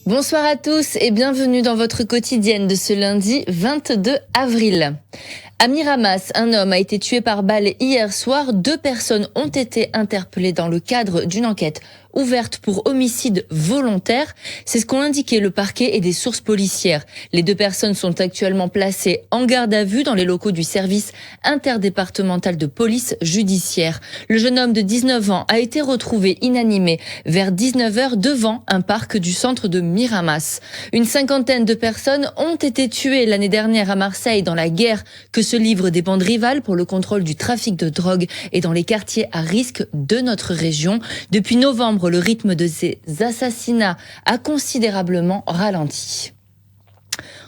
Bonsoir à tous et bienvenue dans votre quotidienne de ce lundi 22 avril. À Miramas, un homme a été tué par balle hier soir. 2 personnes ont été interpellées dans le cadre d'une enquête ouverte pour homicide volontaire. C'est ce qu'ont indiqué le parquet et des sources policières. Les 2 personnes sont actuellement placées en garde à vue dans les locaux du service interdépartemental de police judiciaire. Le jeune homme de 19 ans a été retrouvé inanimé vers 19h devant un parc du centre de Miramas. Une 50aine de personnes ont été tuées l'année dernière à Marseille dans la guerre que se livrent des bandes rivales pour le contrôle du trafic de drogue et dans les quartiers à risque de notre région. Depuis novembre, le rythme de ces assassinats a considérablement ralenti.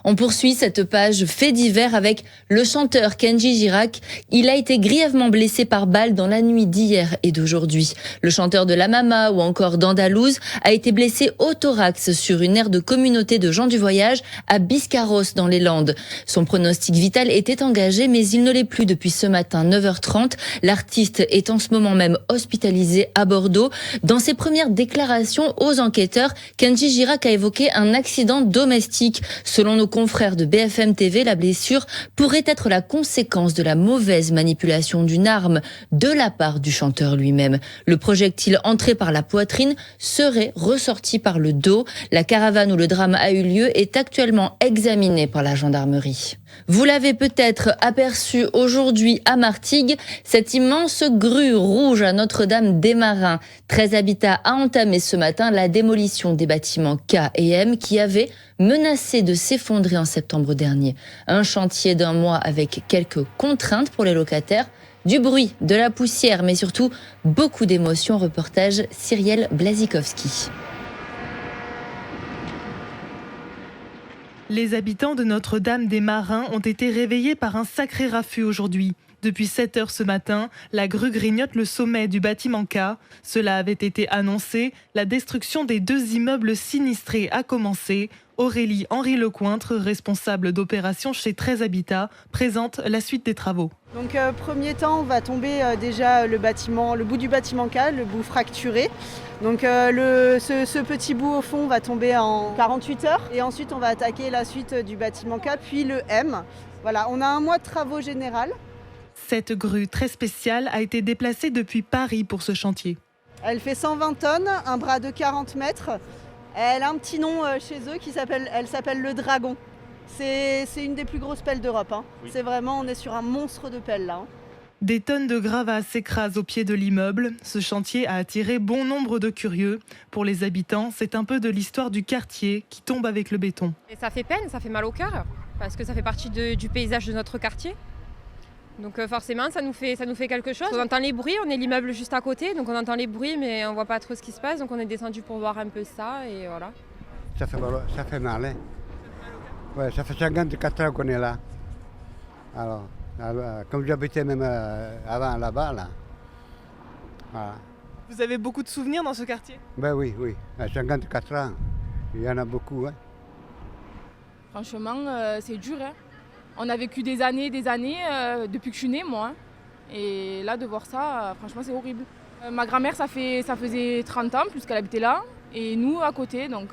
On poursuit cette page fait divers avec le chanteur Kenji Girac. Il a été grièvement blessé par balle dans la nuit d'hier et d'aujourd'hui. Le chanteur de La Mama ou encore d'Andalouse a été blessé au thorax sur une aire de communauté de gens du voyage à Biscarrosse dans les Landes. Son pronostic vital était engagé mais il ne l'est plus depuis ce matin 9h30. L'artiste est en ce moment même hospitalisé à Bordeaux. Dans ses premières déclarations aux enquêteurs, Kenji Girac a évoqué un accident domestique. Selon nos confrères de BFM TV, la blessure pourrait être la conséquence de la mauvaise manipulation d'une arme de la part du chanteur lui-même. Le projectile entré par la poitrine serait ressorti par le dos. La caravane où le drame a eu lieu est actuellement examinée par la gendarmerie. Vous l'avez peut-être aperçu aujourd'hui à Martigues, cette immense grue rouge à Notre-Dame-des-Marins. 13 Habitat a entamé ce matin la démolition des bâtiments K et M qui avaient menacé de s'effondrer en septembre dernier. Un chantier d'1 mois avec quelques contraintes pour les locataires, du bruit, de la poussière, mais surtout beaucoup d'émotions. Reportage Cyrielle Blazikowski. Les habitants de Notre-Dame-des-Marins ont été réveillés par un sacré raffut aujourd'hui. Depuis 7h ce matin, la grue grignote le sommet du bâtiment K. Cela avait été annoncé, la destruction des 2 immeubles sinistrés a commencé. Aurélie Henri Lecointre, responsable d'opération chez 13 Habitat, présente la suite des travaux. Donc premier temps, on va tomber déjà le bout du bâtiment K, le bout fracturé. Donc ce petit bout au fond va tomber en 48 heures et ensuite on va attaquer la suite du bâtiment K, puis le M. Voilà, on a 1 mois de travaux généraux. Cette grue très spéciale a été déplacée depuis Paris pour ce chantier. Elle fait 120 tonnes, un bras de 40 mètres. Elle a un petit nom chez eux elle s'appelle le Dragon. C'est une des plus grosses pelles d'Europe. Oui. C'est vraiment, on est sur un monstre de pelle là. Des tonnes de gravats s'écrasent au pied de l'immeuble. Ce chantier a attiré bon nombre de curieux. Pour les habitants, c'est un peu de l'histoire du quartier qui tombe avec le béton. Et ça fait peine, ça fait mal au cœur, parce que ça fait partie du paysage de notre quartier. Donc forcément, ça nous fait quelque chose. On entend les bruits, on est l'immeuble juste à côté, donc on entend les bruits, mais on voit pas trop ce qui se passe. Donc on est descendu pour voir un peu ça, et voilà. Ça fait mal, hein. Ouais, ça fait 54 ans qu'on est là. Alors comme j'habitais même avant là-bas, là. Voilà. Vous avez beaucoup de souvenirs dans ce quartier ? Ben oui, à 54 ans, il y en a beaucoup, hein. Franchement, c'est dur, hein. On a vécu des années depuis que je suis née, moi. Et là, de voir ça, franchement, c'est horrible. Ma grand-mère, ça faisait 30 ans, plus qu'elle habitait là. Et nous, à côté, donc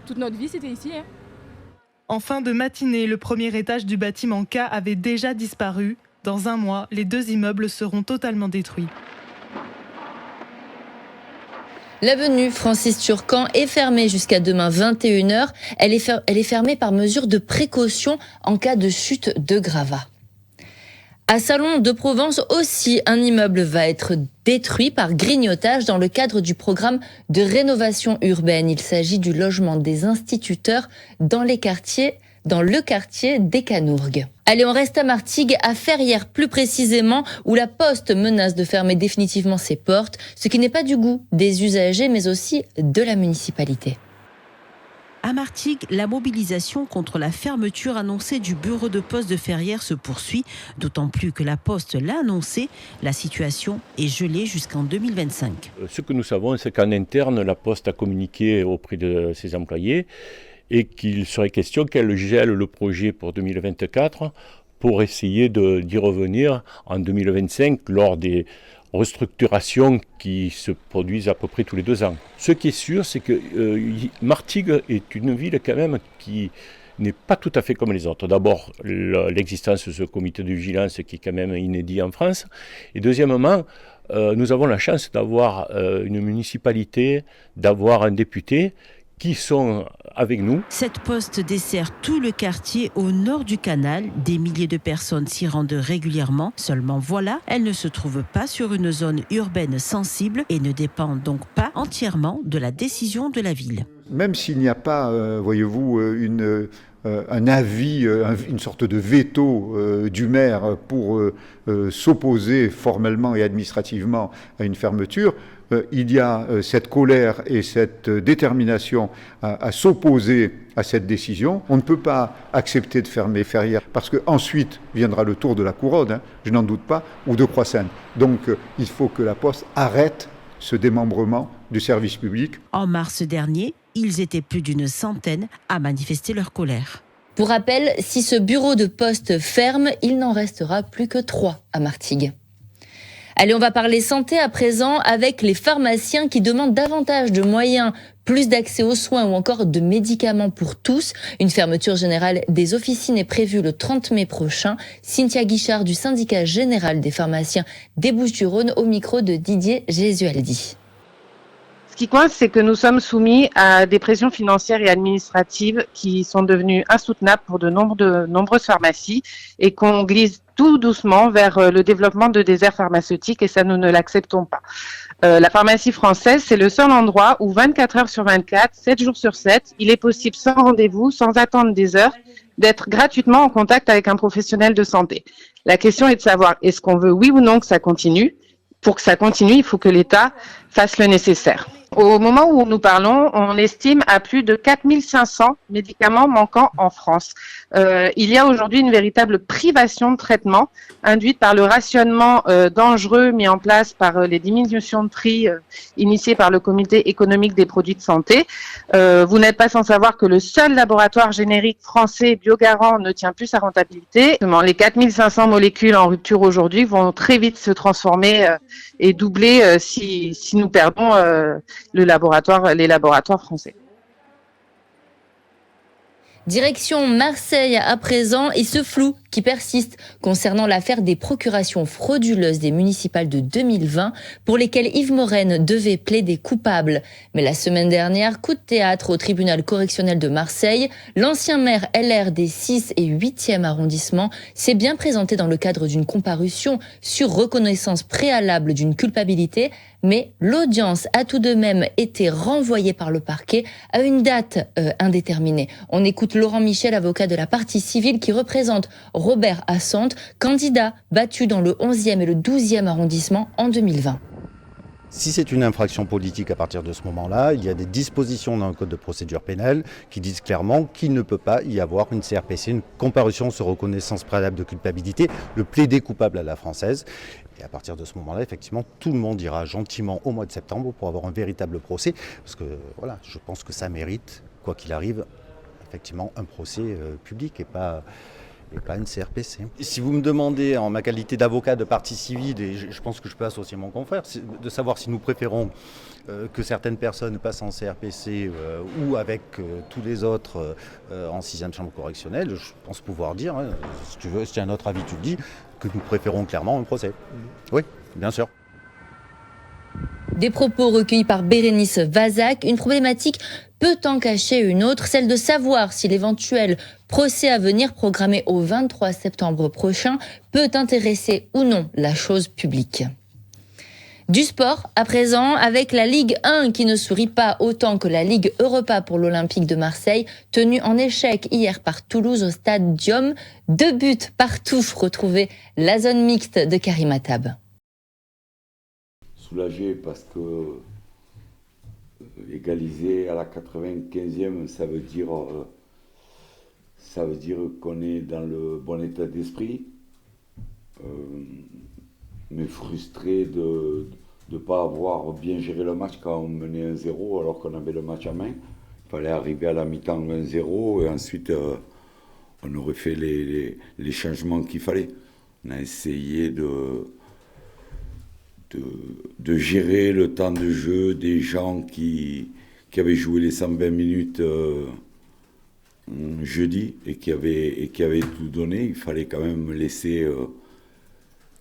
toute notre vie, c'était ici. Hein. En fin de matinée, le premier étage du bâtiment K avait déjà disparu. Dans 1 mois, les 2 immeubles seront totalement détruits. L'avenue Francis Turcan est fermée jusqu'à demain 21h. Elle est fermée par mesure de précaution en cas de chute de gravats. À Salon de Provence aussi, un immeuble va être détruit par grignotage dans le cadre du programme de rénovation urbaine. Il s'agit du logement des instituteurs dans le quartier des Canourgues. Allez, on reste à Martigues, à Ferrières plus précisément, où la Poste menace de fermer définitivement ses portes, ce qui n'est pas du goût des usagers, mais aussi de la municipalité. À Martigues, la mobilisation contre la fermeture annoncée du bureau de poste de Ferrières se poursuit, d'autant plus que la Poste l'a annoncé. La situation est gelée jusqu'en 2025. Ce que nous savons, c'est qu'en interne, la Poste a communiqué auprès de ses employés et qu'il serait question qu'elle gèle le projet pour 2024 pour essayer d'y revenir en 2025 lors des restructurations qui se produisent à peu près tous les 2 ans. Ce qui est sûr, c'est que Martigues est une ville quand même qui n'est pas tout à fait comme les autres. D'abord, l'existence de ce comité de vigilance qui est quand même inédit en France. Et deuxièmement, nous avons la chance d'avoir une municipalité, d'avoir un député qui sont avec nous. Cette poste dessert tout le quartier au nord du canal. Des milliers de personnes s'y rendent régulièrement. Seulement voilà, elle ne se trouve pas sur une zone urbaine sensible et ne dépend donc pas entièrement de la décision de la ville. Même s'il n'y a pas, voyez-vous, un avis, une sorte de veto du maire pour s'opposer formellement et administrativement à une fermeture, il y a cette colère et cette détermination à s'opposer à cette décision. On ne peut pas accepter de fermer Ferrières parce qu'ensuite viendra le tour de la couronne, je n'en doute pas, ou de Croix-Sainte. Donc il faut que la Poste arrête ce démembrement du service public. En mars dernier, ils étaient plus d'une centaine à manifester leur colère. Pour rappel, si ce bureau de poste ferme, il n'en restera plus que 3 à Martigues. Allez, on va parler santé à présent avec les pharmaciens qui demandent davantage de moyens, plus d'accès aux soins ou encore de médicaments pour tous. Une fermeture générale des officines est prévue le 30 mai prochain. Cynthia Guichard du syndicat général des pharmaciens des Bouches-du-Rhône au micro de Didier Gesualdi. Ce qui coince, c'est que nous sommes soumis à des pressions financières et administratives qui sont devenues insoutenables pour de nombreuses pharmacies et qu'on glisse tout doucement vers le développement de déserts pharmaceutiques et ça, nous ne l'acceptons pas. La pharmacie française, c'est le seul endroit où 24 heures sur 24, 7 jours sur 7, il est possible sans rendez-vous, sans attendre des heures, d'être gratuitement en contact avec un professionnel de santé. La question est de savoir, est-ce qu'on veut oui ou non que ça continue ? Pour que ça continue, il faut que l'État fasse le nécessaire. Au moment où nous parlons, on estime à plus de 4500 médicaments manquants en France. Il y a aujourd'hui une véritable privation de traitement induite par le rationnement dangereux mis en place par les diminutions de prix initiées par le Comité économique des produits de santé. Vous n'êtes pas sans savoir que le seul laboratoire générique français Biogarant ne tient plus sa rentabilité. Les 4500 molécules en rupture aujourd'hui vont très vite se transformer et doubler si nous perdons les laboratoires français. Direction Marseille à présent et ce flou qui persiste concernant l'affaire des procurations frauduleuses des municipales de 2020 pour lesquelles Yves Morenne devait plaider coupable. Mais la semaine dernière, coup de théâtre au tribunal correctionnel de Marseille, l'ancien maire LR des 6 et 8e arrondissements s'est bien présenté dans le cadre d'une comparution sur reconnaissance préalable d'une culpabilité, mais l'audience a tout de même été renvoyée par le parquet à une date indéterminée. On écoute Laurent Michel, avocat de la partie civile qui représente Robert Assante, candidat battu dans le 11e et le 12e arrondissement en 2020. Si c'est une infraction politique à partir de ce moment-là, il y a des dispositions dans le code de procédure pénale qui disent clairement qu'il ne peut pas y avoir une CRPC, une comparution sur reconnaissance préalable de culpabilité, le plaider coupable à la française. Et à partir de ce moment-là, effectivement, tout le monde ira gentiment au mois de septembre pour avoir un véritable procès. Parce que voilà, je pense que ça mérite, quoi qu'il arrive, effectivement, un procès public et pas une CRPC. Et si vous me demandez, en ma qualité d'avocat de partie civile, et je pense que je peux associer mon confrère, de savoir si nous préférons que certaines personnes passent en CRPC ou avec tous les autres en 6e chambre correctionnelle, je pense pouvoir dire, hein, si tu veux, si tu as un autre avis, tu le dis, que nous préférons clairement un procès. Oui, bien sûr. Des propos recueillis par Bérénice Vazac, une problématique peut en cacher une autre, celle de savoir si l'éventuel procès à venir programmé au 23 septembre prochain peut intéresser ou non la chose publique. Du sport, à présent, avec la Ligue 1 qui ne sourit pas autant que la Ligue Europa pour l'Olympique de Marseille, tenue en échec hier par Toulouse au Stadium. 2 buts partout, retrouver la zone mixte de Karim Attab. Soulagé parce que égaliser à la 95e, ça veut dire qu'on est dans le bon état d'esprit. Mais frustré de ne pas avoir bien géré le match quand on menait 1-0 alors qu'on avait le match en main. Il fallait arriver à la mi-temps 1-0 et ensuite on aurait fait les changements qu'il fallait. On a essayé de de gérer le temps de jeu des gens qui avaient joué les 120 minutes jeudi et qui avaient tout donné. Il fallait quand même laisser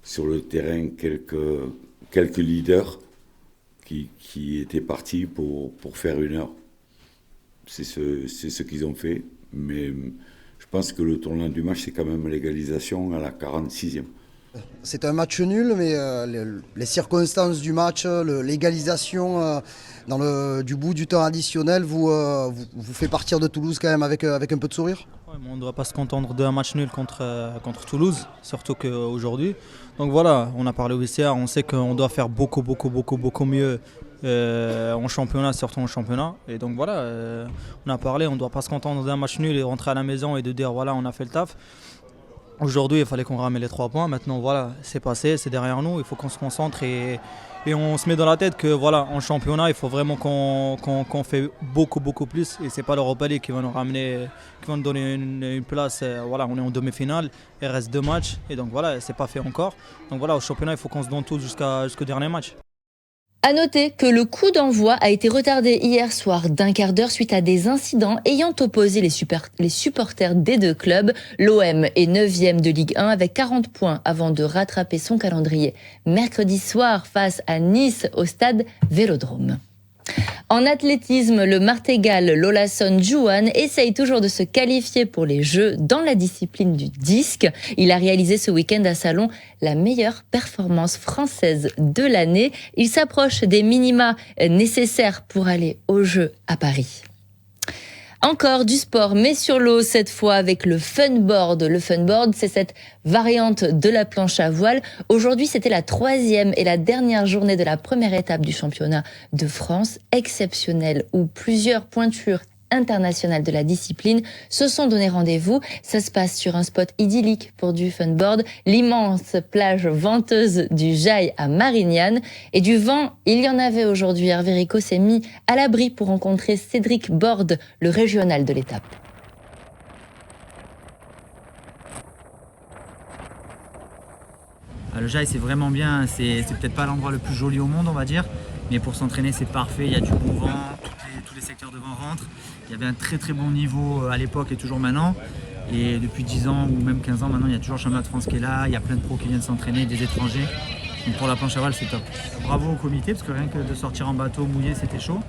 sur le terrain quelques leaders qui étaient partis pour faire 1 heure. C'est ce qu'ils ont fait, mais je pense que le tournant du match, c'est quand même l'égalisation à la 46e. C'est un match nul, mais les circonstances du match, l'égalisation du bout du temps additionnel vous fait partir de Toulouse quand même avec un peu de sourire. Ouais, on ne doit pas se contenter d'un match nul contre Toulouse, surtout qu'aujourd'hui. Donc voilà, on a parlé au vestiaire, on sait qu'on doit faire beaucoup mieux en championnat, surtout en championnat. Et donc voilà, on a parlé, on ne doit pas se contenter d'un match nul et rentrer à la maison et de dire voilà, on a fait le taf. Aujourd'hui, il fallait qu'on ramène les 3 points. Maintenant, voilà, c'est passé, c'est derrière nous. Il faut qu'on se concentre et on se met dans la tête que voilà, en championnat, il faut vraiment qu'on fait beaucoup plus. Et c'est pas l'Europa League qui va nous ramener, qui va nous donner une place. Voilà, on est en demi-finale, il reste 2 matchs et donc voilà, c'est pas fait encore. Donc voilà, au championnat, il faut qu'on se donne tout jusqu'au dernier match. À noter que le coup d'envoi a été retardé hier soir d'1 quart d'heure suite à des incidents ayant opposé les supporters des 2 clubs. L'OM est 9e de Ligue 1 avec 40 points avant de rattraper son calendrier mercredi soir face à Nice au stade Vélodrome. En athlétisme, le Martégal Lolason Juan essaye toujours de se qualifier pour les Jeux dans la discipline du disque. Il a réalisé ce week-end à Salon la meilleure performance française de l'année. Il s'approche des minima nécessaires pour aller aux Jeux à Paris. Encore du sport, mais sur l'eau cette fois avec le funboard. Le funboard, c'est cette variante de la planche à voile. Aujourd'hui, c'était la 3e et la dernière journée de la première étape du championnat de France, exceptionnelle, où plusieurs pointures internationales de la discipline se sont donné rendez-vous. Ça se passe sur un spot idyllique pour du funboard, l'immense plage venteuse du Jail à Marignane. Et du vent, il y en avait aujourd'hui. Hervé Rico s'est mis à l'abri pour rencontrer Cédric Borde, le régional de l'étape. Le Jail, c'est vraiment bien. C'est peut-être pas l'endroit le plus joli au monde, on va dire. Mais pour s'entraîner, c'est parfait. Il y a du bon vent, tous les secteurs de vent rentrent. Il y avait un très bon niveau à l'époque et toujours maintenant. Et depuis 10 ans ou même 15 ans maintenant, il y a toujours le championnat de France qui est là. Il y a plein de pros qui viennent s'entraîner, des étrangers. Donc pour la planche à voile, c'est top. Bravo au comité, parce que rien que de sortir en bateau mouillé, c'était chaud.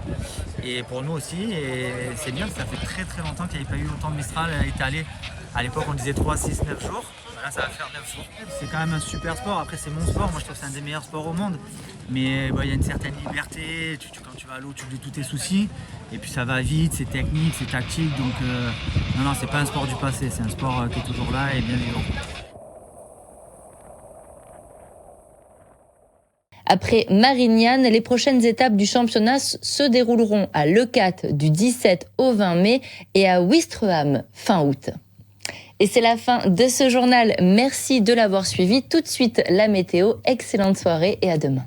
Et pour nous aussi, et c'est bien, ça fait très longtemps qu'il n'y avait pas eu autant de Mistral étalé. À l'époque, on disait 3, 6, 9 jours. Là, ça va faire 9 jours. C'est quand même un super sport. Après, c'est mon sport. Moi, je trouve que c'est un des meilleurs sports au monde. Mais il y a une certaine liberté. Quand tu vas à l'eau, tu oublies tous tes soucis. Et puis, ça va vite, c'est technique, c'est tactique. Donc, non, c'est pas un sport du passé. C'est un sport qui est toujours là et bien vivant. Après Marignane, les prochaines étapes du championnat se dérouleront à Leucate du 17 au 20 mai et à Ouistreham fin août. Et c'est la fin de ce journal. Merci de l'avoir suivi. Tout de suite, la météo. Excellente soirée et à demain.